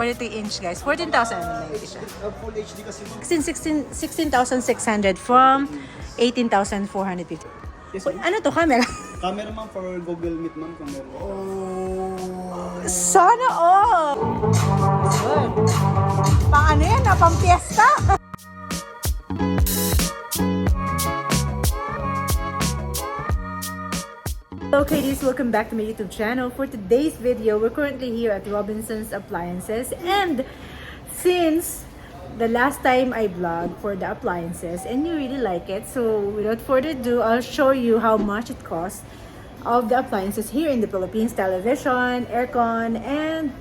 43-inch guys. 14,090 siya. Full HD kasi ma'am. 16,600 from 18,450. Yes, Ano to, camera? camera ma'am for Google Meet ma'am. Camera. Oh, sana all! Good. Pang ano yan, pang piyesta? Okay, ladies, welcome back to my YouTube channel. For today's video, we're currently here at Robinson's Appliances, and since the last time I vlogged for the appliances and you really like it, so without further ado, I'll show you how much it costs of the appliances here in the Philippines: television, aircon, and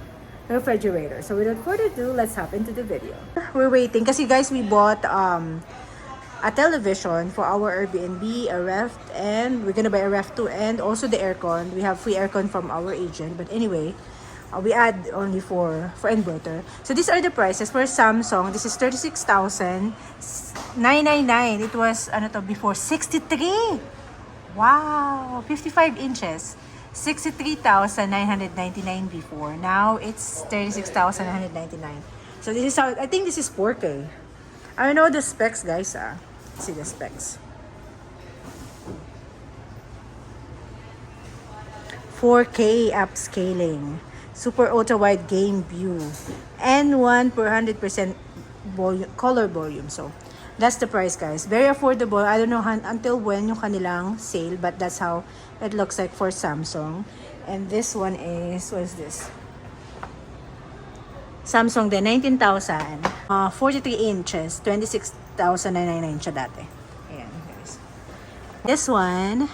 refrigerator. So without further ado, let's hop into the video. We're waiting kasi guys, we bought a television for our Airbnb, a ref, and we're gonna buy a ref too, and also the aircon. We have free aircon from our agent, but anyway, we add only for inverter. So these are the prices for Samsung. This is 36,999. It was ano to before, 63. Wow, 55 inches. 63,999 before. Now it's 36,999. So this is how, I think this is 4K. I know the specs, guys. See the specs. 4K upscaling, super ultra wide game view, N1 per 100% volume, color volume. So that's the price, guys. Very affordable. I don't know until when yung kanilang sale, but that's how it looks like for Samsung. And this one is, what is this? Samsung din, 19,000. 43 inches, 26,999 siya dati. Ayan, guys. This one,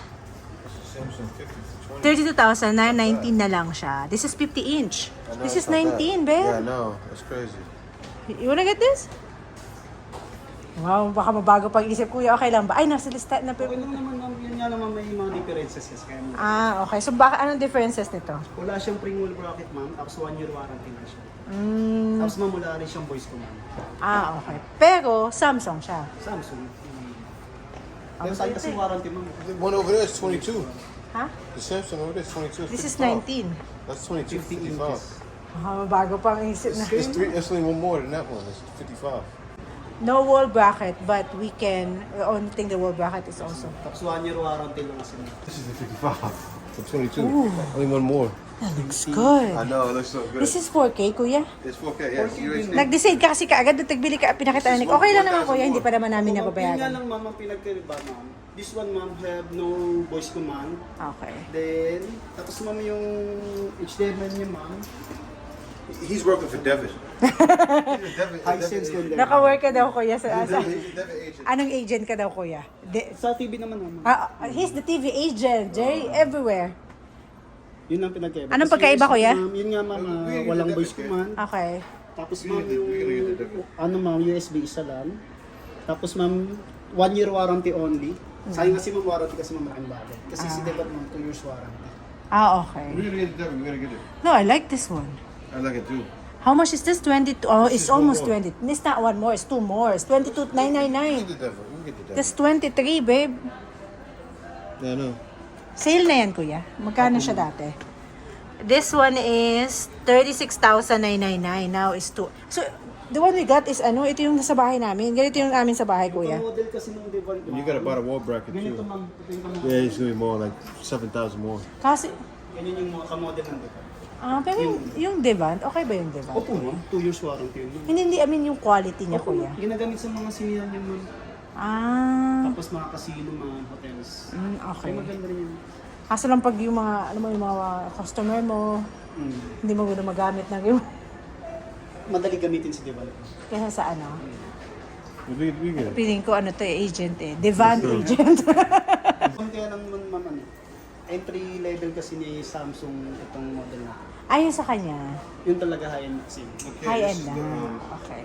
32,919 na lang siya. This is 50 inch. This is 19, babe. Yeah, no, that's crazy. You wanna get this? Wow, baka mabago pang isip, kuya. Okay lang ba? Ay, nasa lista na. Okay lang naman ma'am. Yun nga naman may mga differences kasi. Okay. So, baka anong differences nito? Wala siyang pre-wall bracket ma'am. Tapos 1 year warranty na siya. Tapos ma'am, wala rin siyang voice command. Okay. Pero, Samsung siya. Samsung. Meron tayo kasi warranty ma'am. The one over there is 22. Ha? The Samsung over there is 22. This is 55. 19. That's 22, 50 55. Mabago pang isip na. It's only one more than that one. It's 55. No wall bracket, but we can, the only thing the wall bracket is also. Tapos 1 year warranty lang kasi. This is the 55. The 22. Ooh. Only one more. That looks good. I know, it looks so good. This is 4K, kuya. It's 4K, yeah. It's UHD. Nag-decide ka kasi kaagad na tagbili ka, pinakita na. Okay lang naman, kuya. Hindi pa naman namin Yun nga nababayaran. lang ma'am ang pinagkaiba ma'am. This one ma'am have no voice command. Okay. Then, tapos ma'am yung HDMI niya ma'am. He's working for Devin. Hisense din. Naka-work ka daw, kuya. Sa He's a Devin agent. anong agent ka daw, kuya? Sa TV naman ma'am. He's the TV agent, Jerry, everywhere. Yun ang pinagkaiba. Anong Tapos pagkaiba, yung kuya? Ma'am, yun nga ma'am, walang voice command. Okay. Tapos ma'am yung ma'am, USB isa lang. Tapos ma'am, 1 year warranty only. Sayang kasi ma'am warranty kasi ma'am malaking bagay. Kasi si Debat ma'am 2 years warranty. Okay. We're gonna get Devin, we're gonna get it. No, I like this one. I like it too. How much is this? 22. Oh, This it's is one almost more. 20. It's not one more, it's two more. It's 22,999. We can get the Devin, we can get the Devin. That's 23, babe. Yeah, no. Sale na yan, kuya. Magkano siya dati? This one is 36,999. Now is 2. So, the one we got is ano, ito yung nasa bahay namin. Ganito yung amin sa bahay, kuya. Ang model kasi ng Debat And you gotta buy the wall bracket ganito too. ma'am. Ito yung Yeah, it's gonna be more like 7,000 more. Kasi, ganyan yung mga kamodel ng Debat. pero yung Devant, okay ba yung Devant? Opo ma'am, 2 years warranty yun. Hindi, I mean yung quality niya, Opo, kuya. ginagamit sa mga sinihan niya ma'am. Tapos mga casino, mga hotels. Okay. Ay maganda rin yun. Kaso lang pag yung mga, ano mo, yung mga customer mo, hindi mo gano'n magamit na yung, Madali gamitin si Debat. kaya sa ano. We get it. Piling ko ano to agent Devant agent. Kaya lang ma'am ano, entry level kasi ni Samsung itong model na. Ayun sa kanya. Yun talaga high-end kasi. Okay, High-end this is na. Okay.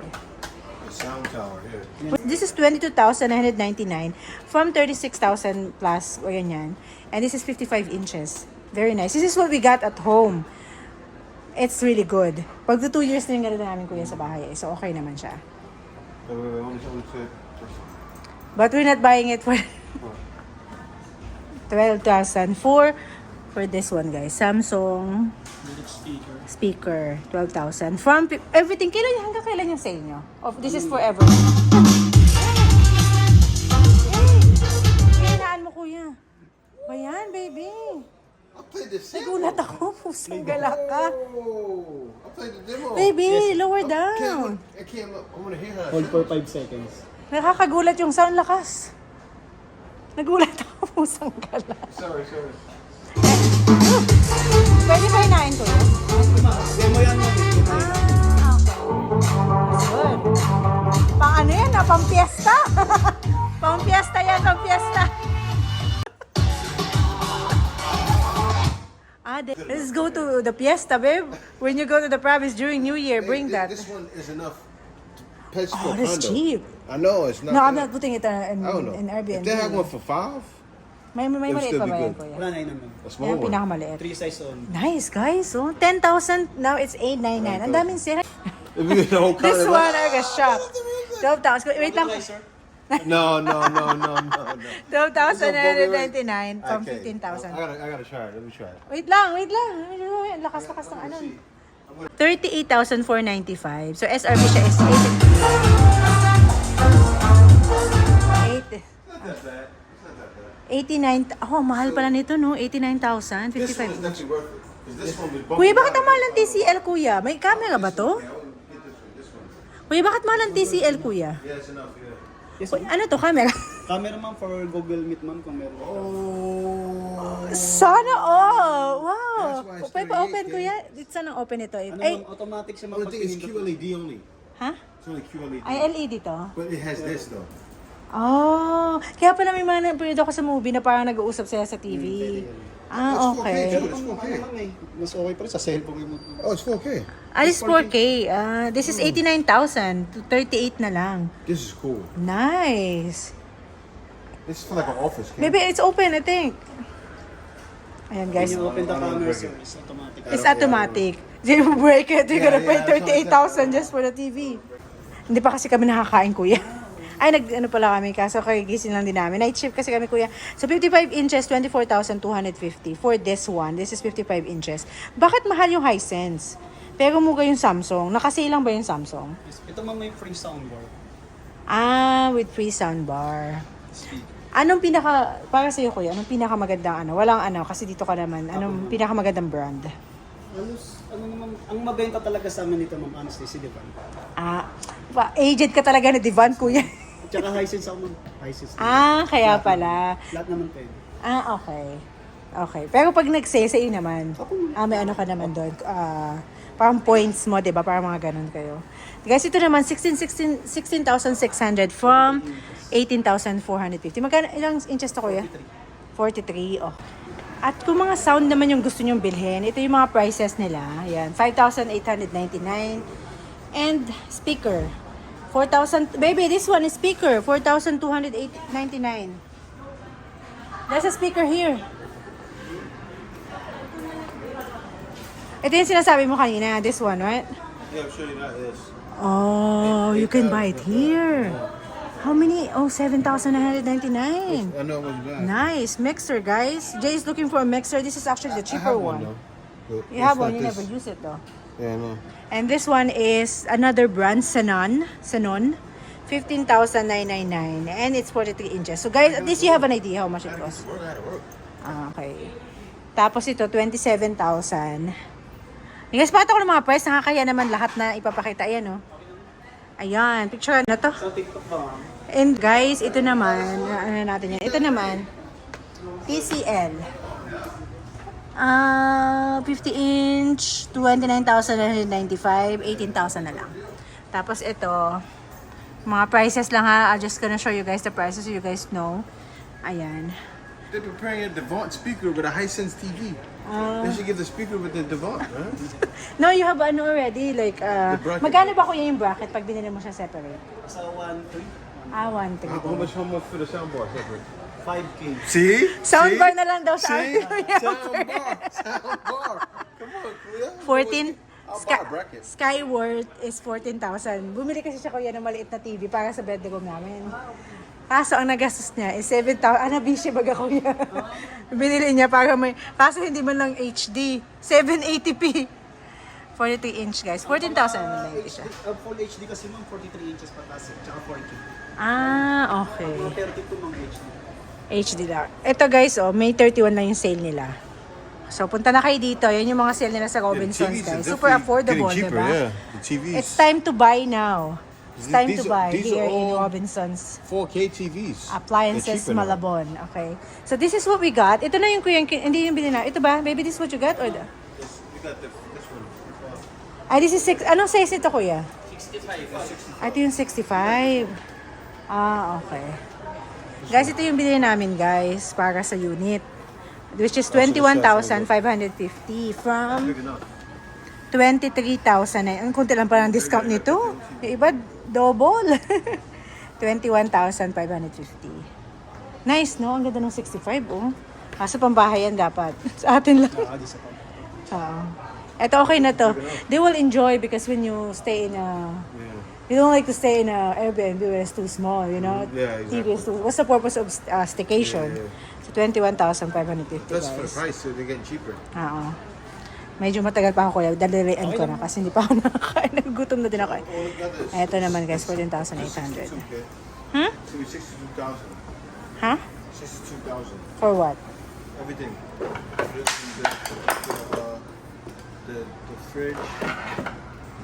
the sound tower here. This is 22,999 from 36,000 plus o yan. And this is 55 inches. Very nice. This is what we got at home. It's really good. Pag 2 years na yung gano'n namin kuya sa bahay, so okay naman siya. Only said, But we're not buying it for 12,000 for this one, guys. Samsung Speaker, 12,000. From everything, hanggang kailan yung sale nyo? This is forever. Hey, hinaan mo kuya. Bayan, baby. I played the sample. Nagulat ako, pusang galak ka. Oh, I played the demo. Baby, lower I down. can't look. I want to hear her. Hold for 5 seconds. Nakakagulat yung sound, lakas. Nagulat ako, pusang galak. Sorry. Pwede ba hinain ko yun? Demo yan mo. Good. Pang ano yan, pang fiesta. Pang fiesta yan, pang fiesta. Let's go to the fiesta, babe. When you go to the province during New Year, bring that. This one is enough. Pets for Oh, that's condo. cheap. I know it's not. No, I'm bad. not putting it I don't know. in Airbnb. If they have one for 5, May it'll maliit still pa be ba yan, good. kuya? Wala na yun naman. a Yan, small one. pinakamaliit. 3 size on. Nice, guys. Oh, 10,000. Now it's 899. Ang daming sira. If you get the whole This condo, one, I got shop. 12,000. Wait lang. No. 12,999 from Okay. 15,000. I gotta try it. Let me try it. Wait lang. Lakas-lakas ng ano. 38,495. So SRP siya is 89. Oh, mahal pala nito, no? 89,000. This one 55. is actually worth it. 'Cause this one was bumping Kuya, bakit out. ang mahal ng TCL, kuya? May camera ba to? Yeah, I wouldn't get this one. This one. Kuya, bakit mahal ng TCL, kuya? Yeah, it's enough. Yeah. Yes, Uy, ano to, camera? camera ma'am for Google Meet ma'am kung meron. Oh. Sana all! Wow! That's why it's Pwede pa-open, 38K. kuya? Dito saan ang open ito? Ano Ay, ma'am, automatic siya Only thing is magpapinindot. QLED only. ha? It's only QLED. Ay, LED to? But it has this though. Oh, kaya pala may mga napanood ako sa movie na parang nag-uusap sila sa TV. Ah, It's 4K okay. too. Pero It's kung 4K. ano ma'am mas okay pa rin sa cellphone yung Oh, it's 4K. This 4K. This is 89,000 to 38 na lang. This is cool. Nice. This is for like an office. Maybe it's open, I think. Ayan, When guys. you open the I don't camera, break sir, it. it's automatic. It's automatic. You break it, you're gonna pay Yeah, yeah, 38,000 just for the TV. Hindi pa kasi kami nakakain, kuya. Ay, ano pala kami, kaso kagising lang din namin. Night shift kasi kami, kuya. So, 55 inches, 24,250 for this one. This is 55 inches. Bakit mahal yung Hisense? Pero muga yung Samsung. Nakasilang ba yung Samsung? Ito ma'am may free soundbar. With free soundbar. Anong para sa'yo, kuya, anong pinakamagandang Walang kasi dito ka naman. Anong pinakamagandang brand? Ano naman, ang mabenta talaga sa amin dito ma'am, honestly, si Divan. Agent ka talaga na divan, kuya. At saka Hisense ako ma'am. Hisense. Kaya pala. Lahat naman pwede. Okay. Okay. Pero pag nag-sale sa'yo naman, may ano ka naman doon. Parang points mo, di ba? Parang mga ganun kayo. Guys, ito naman, 16,600 from 18,450. Magkano, ilang inches to, kuya? 43. Oh. At kung mga sound naman yung gusto nyong bilhin, ito yung mga prices nila. Ayan, 5,899. And speaker, 4,000. Baby, this one is speaker, 4,299. There's a speaker here. Ito yung sinasabi mo kanina, this one, right? Yeah, I'm sure you got this. Oh, you can buy it here. How many? Oh, 7,999. I know what you got. Nice. Mixer, guys. Jay is looking for a mixer. This is actually the I cheaper have one. though. But You it's have one, not you this. never use it though. Yeah, I know. And this one is another brand, Sanon. 15,999. And it's 43 inches. So guys, at least you have an idea how much it costs. Work, I gotta work. Okay. Tapos ito, 27,000. Guys, pakita ko ng mga price. Nakakaya naman lahat na ipapakita. Ayan, oh. Ayan, picture na to. Sa TikTok ba ma'am? And guys, ito naman, ano natin yan. Ito naman, TCL. 50 inch, 29,995, 18,000 na lang. Tapos ito, mga prices lang ha. I'm just gonna show you guys the prices so you guys know. Ayan. They're preparing a Devant speaker with a Hisense TV. They should give the speaker with the Devant, huh? No, you have ano already, like, bracket. magkano ba kuya yung bracket pag binili mo siya separate? Sa 1.3, 1.3. How much for the soundbar separate? 5K. See? Soundbar na lang daw sa See? akin. Soundbar. Soundbar. Come on, Kuya. 14. I'll buy a bracket. Skyworth is 14,000. Bumili kasi siya kuya ng maliit na TV para sa bedroom namin. Kaso ang nagastos niya is 7,000. Ah, nabisya baga ko niya. Binili niya para may... Kaso hindi man lang HD. 780p. 43 inch guys. 14,000 naman lang siya. Full HD kasi ma'am, 43 inches patas, tsaka 4K. Ah, okay. Mga 32 mga HD. HD lang. Ito guys, oh, May 31 lang yung sale nila. So, punta na kayo dito. Yan yung mga sale nila sa Robinsons, guys. Super affordable, cheaper, diba? yeah. The TVs. It's time to buy now. It's time to These buy are here in all Robinsons. 4K TVs. Appliances They're cheaper now. Malabon. Okay. So, this is what we got. Ito na yung kuya, hindi yung binili na. Ito ba? Maybe this is what you got? Or the... Yes, we got this one. Ay, this is 6. Anong size ito, kuya? 65. Ito yung 65. Ah, okay. Guys, ito yung binili namin, guys, para sa unit. Which is 21,550 from 23,000. Ang kunti lang parang discount nito. Yung iba, double. 21,550. Nice, no? Ang ganda ng 65, oh. Kaso pambahay yan dapat. Sa atin lang. Oo. Ito okay na to. They will enjoy because when you stay in a... You don't like to stay in a Airbnb where it's too small, you know? Yeah, exactly. TV is too... What's the purpose of staycation? So, 21,550 That's for the guys. price, so they're getting cheaper. Oo. Medyo matagal pa ako kuya. Dalirian ko na kasi hindi pa ako nakakain. Nagugutom na din ako. Ito naman guys, 14,800. Hmm? So it's 62,000. Ha? 62,000. For what? Everything. The fridge,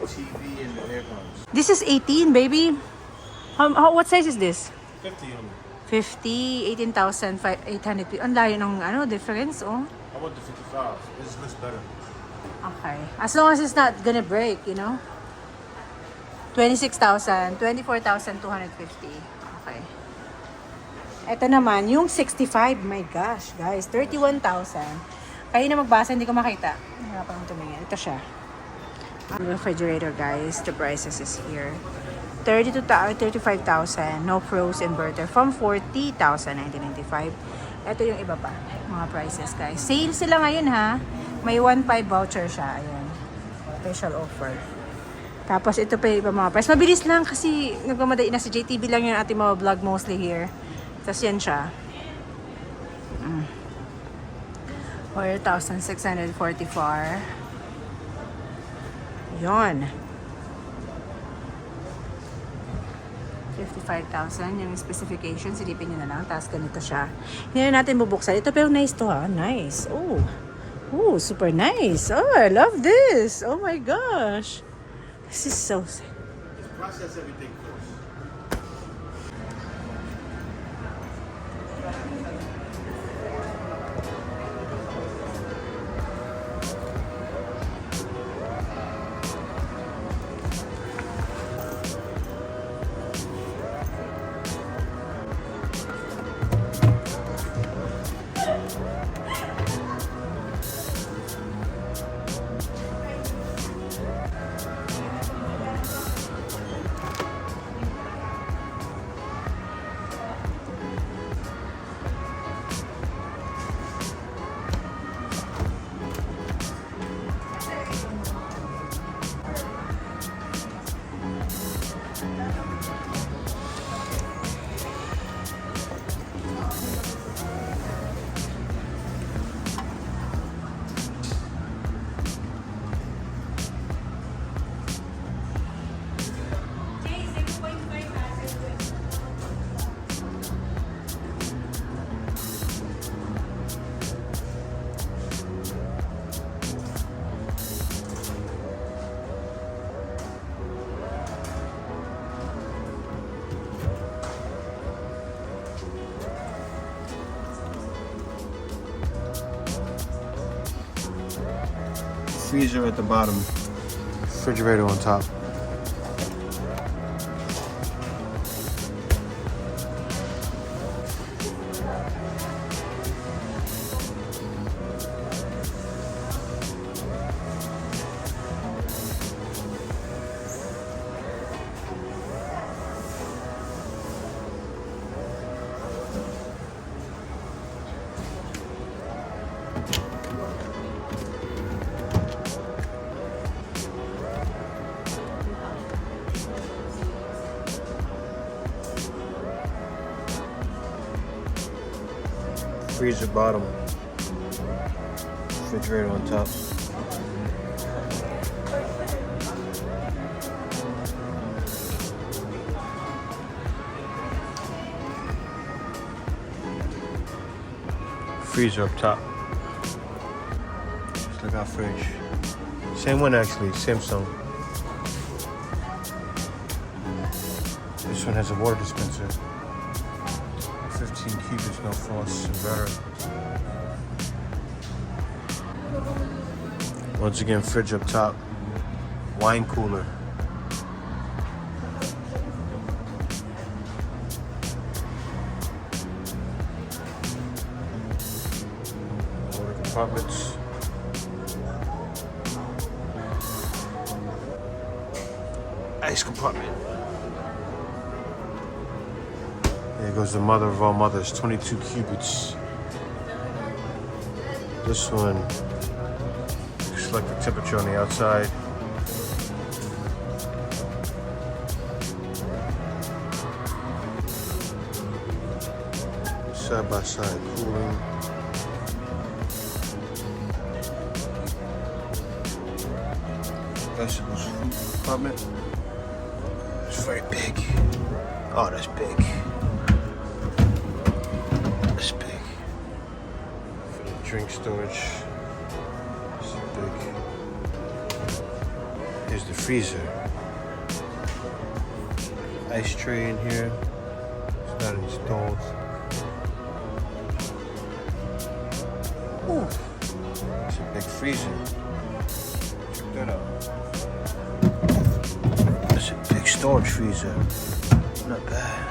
the TV, and the air cons. This is 18, baby. What size is this? 50 on 50, 18,800. Ang layo ng difference, oh. How about the 55? This looks better. Okay. As long as it's not gonna break, you know? 26,000, 24,250. Okay. Ito naman, yung 65. My gosh, guys. 31,000. Kayo na magbasa, hindi ko makita. Hirapan akong tumingin. Ito siya. Refrigerator, guys. The prices is here. 35,000. No pros inverter from 40,995. Ito yung iba pa. Mga prices, guys. Sale sila ngayon, ha? May 1.5 voucher siya. Ayan. Special offer. Tapos ito pa yung iba mga price. Mabilis lang kasi nagmamadali na si JTV lang yung ating mga vlog mostly here. Tapos yan siya. 4,644. Yun. 55,000 yung specification. Silipin nyo na lang. Tapos ganito siya. Hindi na natin bubuksan. Ito pero nice to ha. Nice. Oh. Oh, super nice. Oh, I love this. Oh my gosh. This is so... Just process everything first. Freezer at the bottom, refrigerator on top. freezer bottom, refrigerator on top. Freezer up top. Just like our fridge. Same one actually, Samsung. This one has a water dispenser. 15 cubics, no frost, inverter. Once again, fridge up top. Wine cooler. Water compartments. Ice compartment. There goes the mother of all mothers, 22 cubits. This one, select the temperature on the outside. Side by side cooling. Vegetables, fruit compartment. It's very big. Oh, that's big. That's big. For the drink storage. It's big. Here's the freezer. Ice tray in here. It's not installed. Ooh. It's a big freezer. Check that out. It's a big storage freezer. Not bad.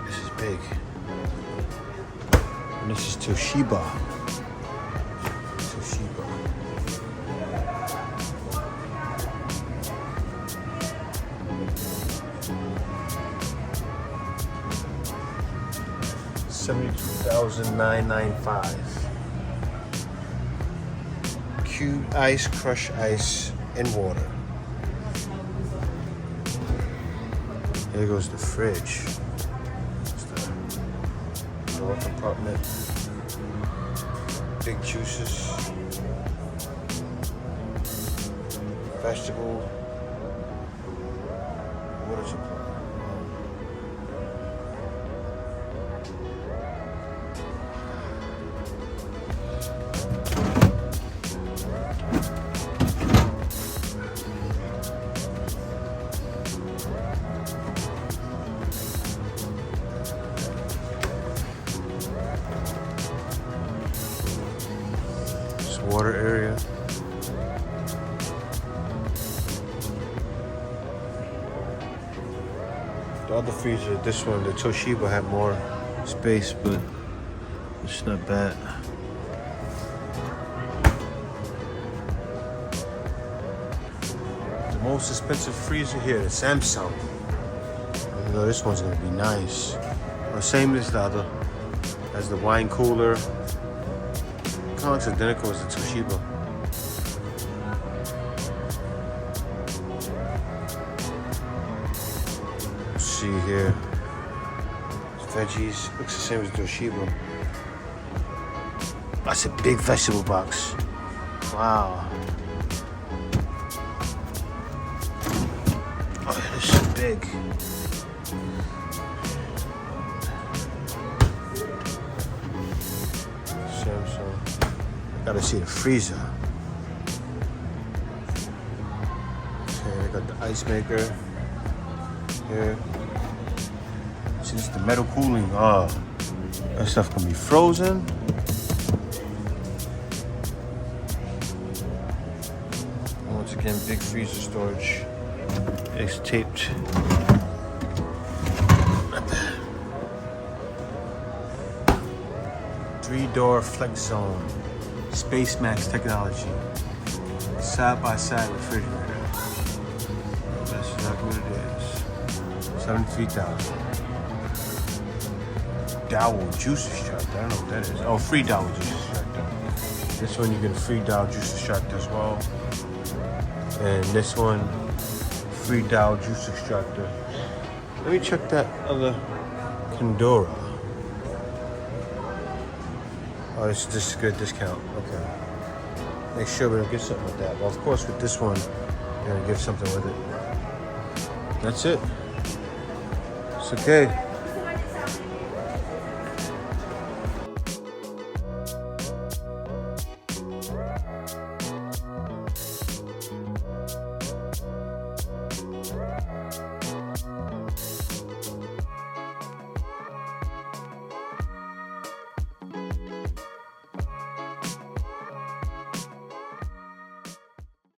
This is big. And this is Toshiba. Toshiba. $72,995. Cube ice, crushed ice, and water. There goes the fridge. It's the door compartment. Big juices. Vegetable. Water supply. Water area. The other freezer, this one, the Toshiba, had more space, but it's not bad. The most expensive freezer here, the Samsung. You know, this one's gonna be nice. Or same as the other, as the wine cooler. Kind of looks identical as the Toshiba. Let's see here. It's veggies. Looks the same as the Toshiba. That's a big vegetable box. Wow. Oh, yeah, this is big. Samsung. Gotta see the freezer. Okay, I got the ice maker here. See, this is the metal cooling. Oh, that stuff can be frozen. And once again, big freezer storage. It's taped. Not bad. 3-door flex zone. Space Max technology. Side by side refrigerator. That's exactly what it is. 73,000. Dowel juice extractor. I don't know what that is. Oh, free dowel juice extractor. This one you get a free dowel juice extractor as well. And this one, free dowel juice extractor. Let me check that other Condora. Oh, this is just a good discount. Okay. Make sure we don't get something with that. Well, of course, with this one, you're gonna get something with it. That's it. It's okay.